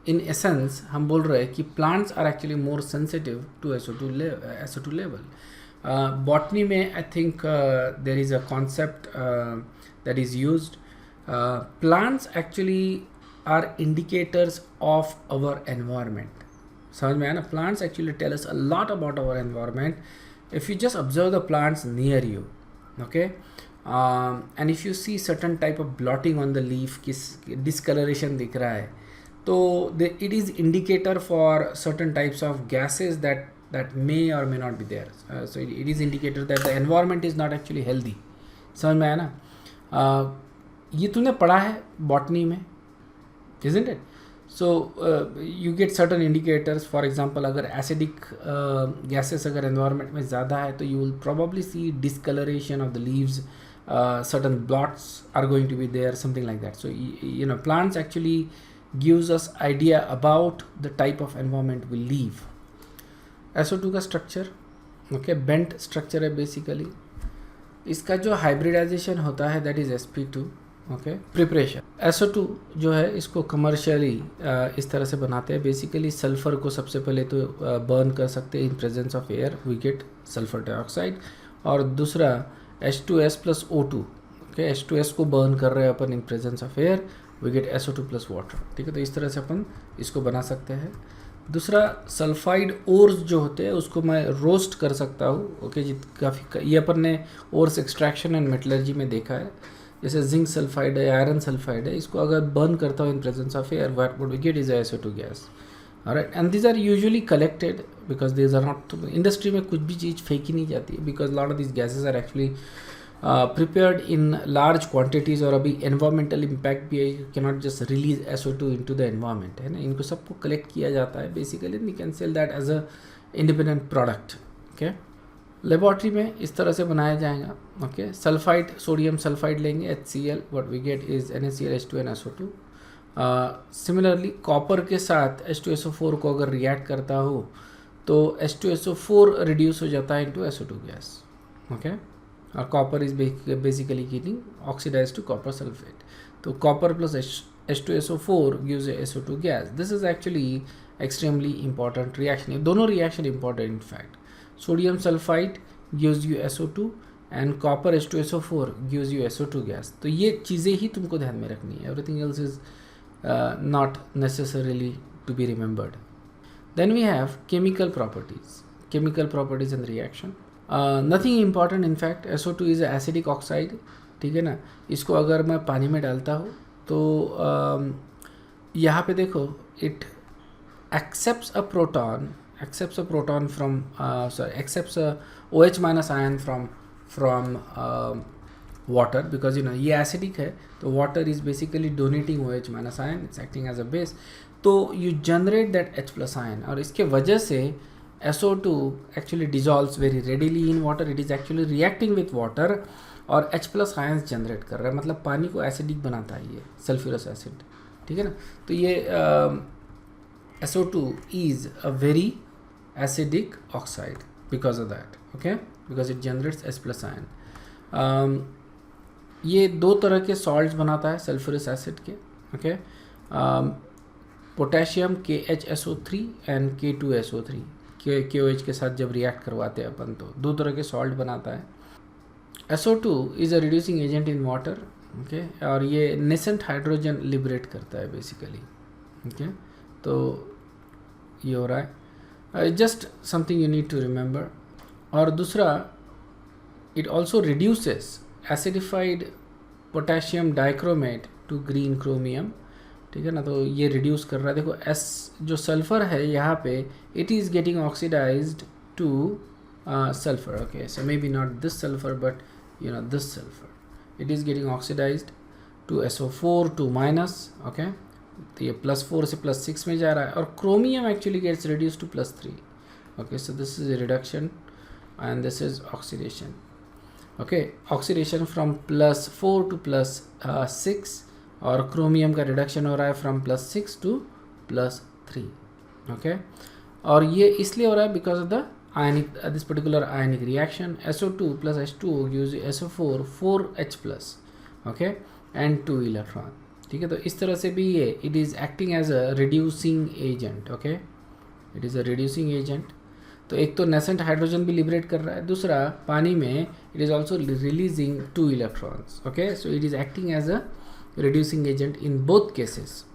in essence हम बोल रहे हैं कि plants are actually more sensitive to SO2 level. Botany में I think there is a concept that is used, plants actually are indicators of our environment. समझ में आया ना? Plants actually tell us a lot about our environment. If you just observe the plants near you, okay, and if you see certain type of blotting on the leaf, किस discoloration दिख रहा है, तो it is indicator for certain types of gases that may or may not be there. So it is indicator that the environment is not actually healthy. समझ में आया ना? ये तूने पढ़ा है बॉटनी में, isn't it? So you get certain indicators. For example, अगर acidic gases अगर environment में ज़्यादा है तो you will probably see discoloration of the leaves, certain blots are going to be there, something like that. So plants actually gives us idea about the type of environment we live. SO2 का structure okay bent structure है basically. इसका जो hybridisation होता है that is sp2. Okay preparation SO2 जो है इसको commercially इस तरह से बनाते हैं. बेसिकली सल्फर को सबसे पहले तो बर्न कर सकते हैं in presence of air, we get sulphur dioxide. और दूसरा H2S plus O2. Okay H2S को बर्न कर रहे हैं अपन in presence of air, we get SO2 plus water. ठीक है, तो इस तरह से अपन इसको बना सकते हैं. दूसरा सल्फाइड ओर्स जो होते हैं उसको मैं रोस्ट कर सकता हूँ. ओके काफ़ी ये अपन ने ओर्स एक्सट्रैक्शन एंड मेटलर्जी में देखा है. जैसे जिंक सल्फाइड है, आयरन सल्फाइड है, इसको अगर बर्न करता हूँ in presence of air, what we get is SO2 gas. Alright, and these are usually collected because these are not. Industry में कुछ भी चीज़ फेंकी नहीं जाती है because lot of this gases are actually prepared in large quantities. और अभी environmental impact भी है, you cannot just release SO2 into the environment है ना. इनको सबको collect किया जाता है basically, we can sell that as a independent product. okay laboratory में इस तरह से बनाया जाएगा. ओके सल्फाइड, सोडियम सल्फाइड लेंगे HCl, what we get is NaCl, H2 and SO2. Similarly copper के साथ H2SO4 को अगर रिएक्ट करता हो तो H2SO4 रिड्यूस हो जाता है into SO2 गैस. ओके और copper is basically giving oxidise to copper sulphate. तो copper plus H2SO4 gives SO2 gas. This is actually extremely important reaction. ये दोनों reaction important in fact. Sodium sulphide gives you SO2 and copper H2SO4 gives you SO2 gas. तो ये चीज़ें ही तुमको ध्यान में रखनी है. Everything else is not necessarily to be remembered. Then we have chemical properties in reaction. Nothing important in fact. SO2 is acidic oxide. ठीक है ना. इसको अगर मैं पानी में डालता हूँ तो यहाँ पे देखो it accepts a proton from accepts a OH minus ion from water because you know ये acidic है तो water is basically donating OH minus ion, it's acting as a base. तो you generate that H plus ion और इसके वजह से SO2 actually dissolves very readily in water. It is actually reacting with water और H plus ions generate कर रहा है. मतलब पानी को acidic बनाता है ये सल्फ्यूरस एसिड. ठीक है ना. तो ये SO2 is a very acidic oxide because of that. Okay, because it generates H plus ion. ये दो तरह के सॉल्ट्स बनाता है सल्फ्यूरस एसिड के. Okay potassium KHSO3 and K2SO3 KOH के साथ जब रिएक्ट करवाते हैं अपन तो दो तरह के सॉल्ट बनाता है. SO2 is a reducing agent in water. Okay और ये नेसेंट हाइड्रोजन लिबरेट करता है बेसिकली. ओके तो ये हो रहा है. Just something you need to remember. और दूसरा it also reduces acidified potassium dichromate to green chromium. ठीक है ना. तो ये रिड्यूस कर रहा है. देखो S जो सल्फ़र है यहाँ पे it is getting oxidised to sulphur. Okay so maybe not this sulphur but you know this sulphur it is getting oxidised to SO4 two minus. Okay तो ये +4 से +6 में जा रहा है और chromium actually gets reduce to +3. Okay so this is reduction and this is oxidation. Okay oxidation from +4 to +6 और chromium का रिडक्शन हो रहा है फ्रॉम +6 टू +3. ओके और ये इसलिए हो रहा है because of the ionic this particular ionic reaction. SO2 plus H2O gives SO4 4H+. Okay and 2 electron. ठीक है. तो इस तरह से भी ये it is acting as a reducing agent. Okay it is a reducing agent. तो एक तो नेसेंट हाइड्रोजन भी लिबरेट कर रहा है, दूसरा पानी में it is also releasing 2 electrons. Okay so it is acting as a reducing agent in both cases.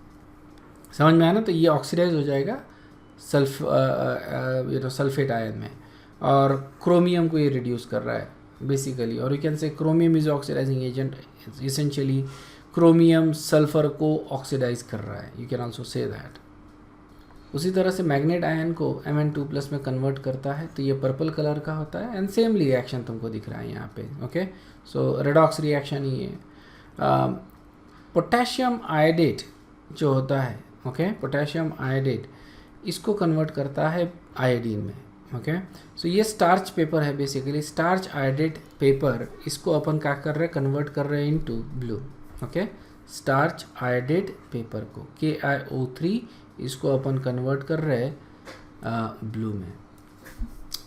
समझ में आया ना. तो ये ऑक्सीडाइज हो जाएगा सल्फेट आयन में और क्रोमियम को ये रिड्यूस कर रहा है बेसिकली. और you can say chromium is oxidising agent. Essentially chromium sulphur को ऑक्सीडाइज कर रहा है. You can also say that. उसी तरह से मैग्नेट आयन को Mn2+ में कन्वर्ट करता है. तो ये पर्पल कलर का होता है एंड सेम रिएक्शन तुमको दिख रहा है यहाँ पे. ओके सो रेडॉक्स रिएक्शन ही है. पोटेशियम आयोडेट जो होता है ओके पोटेशियम आयोडेट इसको कन्वर्ट करता है आयोडीन में. ओके सो ये स्टार्च पेपर है बेसिकली. स्टार्च आयोडेट पेपर इसको अपन क्या कर रहे हैं कन्वर्ट कर रहे हैं into blue. Okay starch iodate paper को, KiO3 इसको अपन कन्वर्ट कर रहे हैं ब्लू में।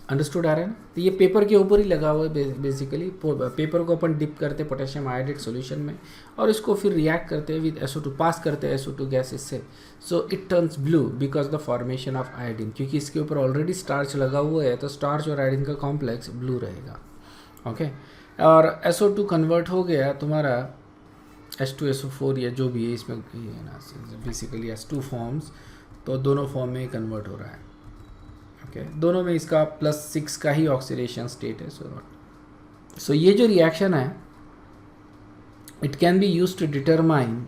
अंडरस्टूड आ रहा है ना? तो ये पेपर के ऊपर ही लगा हुआ है बेसिकली। पेपर को अपन डिप करते हैं पोटेशियम आयोडेट सॉल्यूशन में और इसको फिर रिएक्ट करते हैं विद SO2, पास करते हैं SO2 गैस इससे। So it turns blue because the formation of iodine, क्योंकि इसके ऊपर ऑलरेडी स्टार्च लगा हुआ है तो स्टार्च और आयोडीन का कॉम्प्लेक्स ब्लू रहेगा। ओके और SO2 कन्वर्ट हो गया तुम्हारा H2SO4 या जो भी है इसमें बेसिकली S2 फॉर्म्स, तो दोनों फॉर्म में कन्वर्ट हो रहा है। ओके दोनों में इसका +6 का ही ऑक्सीडेशन स्टेट है। सो ये जो रिएक्शन है it can be use to determine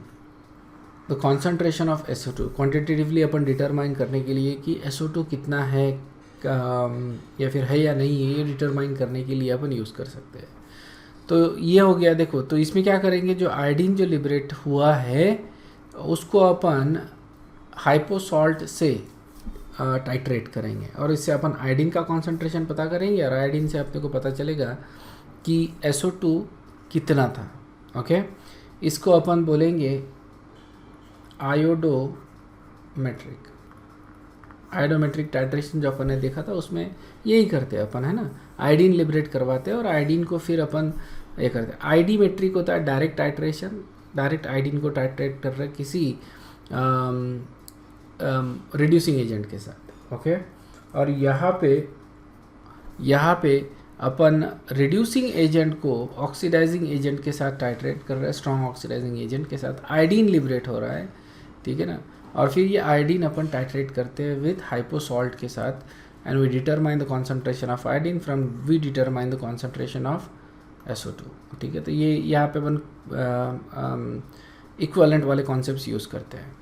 the concentration of SO2। Quantitatively अपन डिटरमाइन करने के लिए कि SO2 कितना है या फिर है या नहीं है, ये डिटरमाइन करने के लिए अपन यूज़ कर सकते हैं। तो ये हो गया। देखो तो इसमें क्या करेंगे, जो आयोडीन जो लिबरेट हुआ है उसको अपन हाइपोसॉल्ट से टाइट्रेट करेंगे और इससे अपन आयोडीन का कॉन्सेंट्रेशन पता करेंगे और आयोडीन से अपने को पता चलेगा कि SO2 कितना था। ओके इसको अपन बोलेंगे आयोडोमेट्रिक टाइट्रेशन। जो अपन ने देखा था उसमें यही करते हैं अपन, है ना, आयोडीन लिबरेट करवाते हैं और आयोडीन को फिर अपन ये करते हैं। आईडीमेट्रिक होता है डायरेक्ट टाइट्रेशन, डायरेक्ट आयोडीन को टाइट्रेट कर रहे किसी रिड्यूसिंग एजेंट के साथ। ओके और यहाँ पे अपन रिड्यूसिंग एजेंट को ऑक्सीडाइजिंग एजेंट के साथ टाइट्रेट कर रहे हैं, स्ट्रॉन्ग ऑक्सीडाइजिंग एजेंट के साथ आयोडीन लिबरेट हो रहा है, ठीक है ना। और फिर ये आयोडीन अपन टाइट्रेट करते हैं विथ हाइपोसॉल्ट के साथ and we determine the concentration of iodine from we determine the concentration of SO2, ठीक है। तो ये यहाँ पे अपन इक्विवेलेंट वाले कॉन्सेप्ट्स यूज़ करते हैं।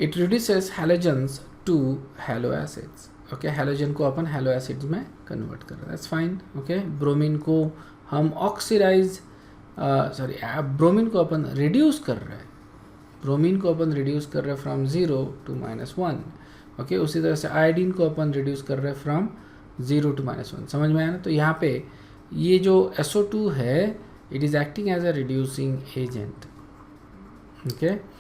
It reduces halogens to halo acids. Okay halogen को अपन हैलो एसिड्स में कन्वर्ट कर रहे हैं, दैट्स फाइन। ओके ब्रोमीन को हम ब्रोमीन को अपन रिड्यूस कर रहे हैं, फ्रॉम 0 to -1। ओके उसी तरह से आयोडीन को अपन रिड्यूस कर रहे हैं फ्रॉम 0 to -1। समझ में आया ना? तो यहाँ पे ये जो SO2 है it is acting as a reducing agent. Okay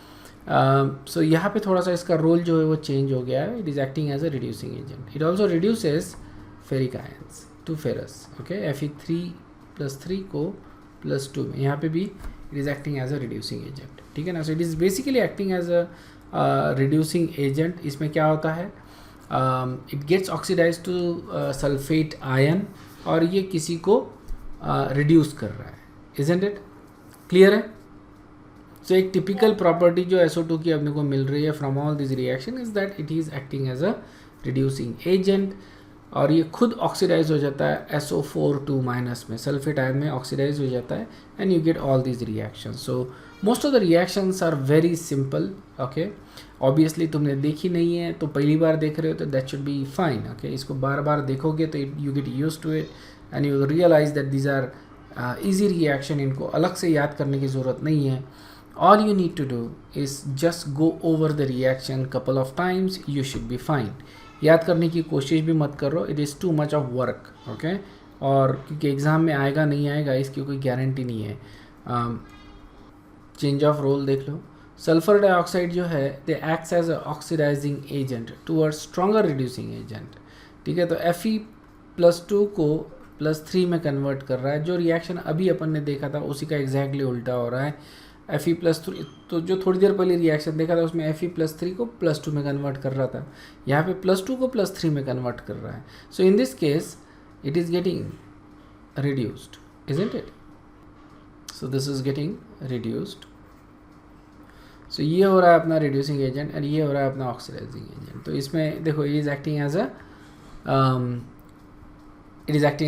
so यहाँ पे थोड़ा सा इसका रोल जो है वो चेंज हो गया है। It is acting as a reducing agent. It also reduces ferric ions to ferrous. Okay Fe3+3 को +2 में, यहाँ पे भी it is acting as a reducing agent, ठीक है ना। So it is basically acting as a reducing agent. इसमें क्या होता है, it gets oxidise to sulphate ion और ये किसी को रिड्यूस कर रहा है, इजंट इट? क्लियर है? सो एक टिपिकल प्रॉपर्टी जो SO2 की अपने को मिल रही है from all this reaction is that it is acting as a reducing agent और ये खुद ऑक्सीडाइज हो जाता है SO4 में, सल्फेट आयन में ऑक्सीडाइज हो जाता है and you get all this reaction. So most of the reactions are very simple. Okay obviously तुमने देखी नहीं है तो पहली बार देख रहे हो तो that should be fine. Okay इसको बार बार देखोगे तो you get used to it and you realize that these are easy reaction, इनको अलग से याद करने की ज़रूरत नहीं है। All you need to do is just go over the reaction couple of times, you should be fine। याद करने की कोशिश भी मत करो, it is too much of work। Okay और क्योंकि एग्ज़ाम में आएगा नहीं आएगा इसकी कोई गारंटी नहीं है। चेंज ऑफ रोल देख लो। सल्फर डाइऑक्साइड जो है they acts as a oxidising agent towards stronger reducing agent, ठीक है। तो Fe+2 को +3 में कन्वर्ट कर रहा है। जो रिएक्शन अभी अपन ने देखा था उसी का एग्जैक्टली उल्टा हो रहा है। Fe+3 तो जो थोड़ी देर पहले रिएक्शन देखा था उसमें Fe+3 को +2 में कन्वर्ट कर रहा था, यहाँ पे +2 को +3 में कन्वर्ट कर रहा है। So in this case it is getting reduced, isn't it? So this is getting reduced. So ये हो रहा है अपना रिड्यूसिंग एजेंट एंड ये हो रहा है अपना ऑक्सीडाइजिंग एजेंट। तो इसमें देखो it is acting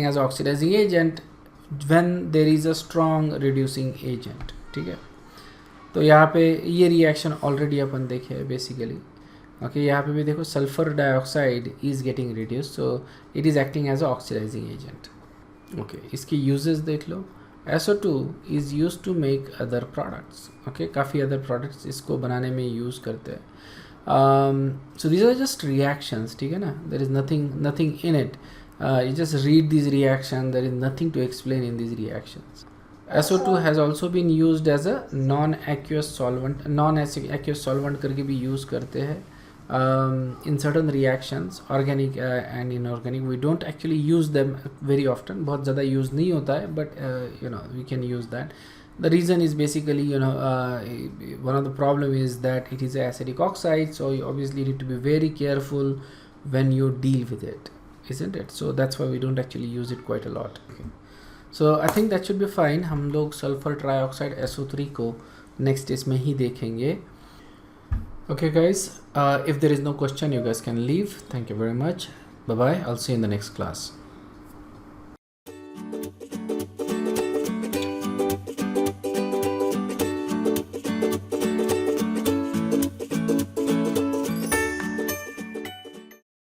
as a oxidising agent when there is a strong reducing agent, ठीक है। तो यहाँ पे ये रिएक्शन ऑलरेडी अपन देखे है बेसिकली। ओके यहाँ पे भी देखो sulphur dioxide is getting reduce, so it is acting as a oxidising agent. Okay इसके यूजेस देख लो। SO2 is use to make other products. Okay काफ़ी अदर प्रोडक्ट्स इसको बनाने में यूज़ करते हैं। So these are just reactions, ठीक है ना। There is nothing in it. You just read these reaction, there is nothing to explain in these reactions। SO2 has also been used as a non-aqueous solvent, non-aqueous solvent करके भी use करते हैं in certain reactions, organic and inorganic. We don't actually use them very often, बहुत ज़्यादा use नहीं होता है, but we can use that. The reason is basically one of the problem is that it is a acidic oxide, so you obviously need to be very careful when you deal with it, isn't it? So that's why we don't actually use it quite a lot. Okay. So I think that should be fine. हम लोग sulphur trioxide SO3 को next इसमें ही देखेंगे. Okay guys, if there is no question, you guys can leave. Thank you very much. Bye bye. I'll see you in the next class.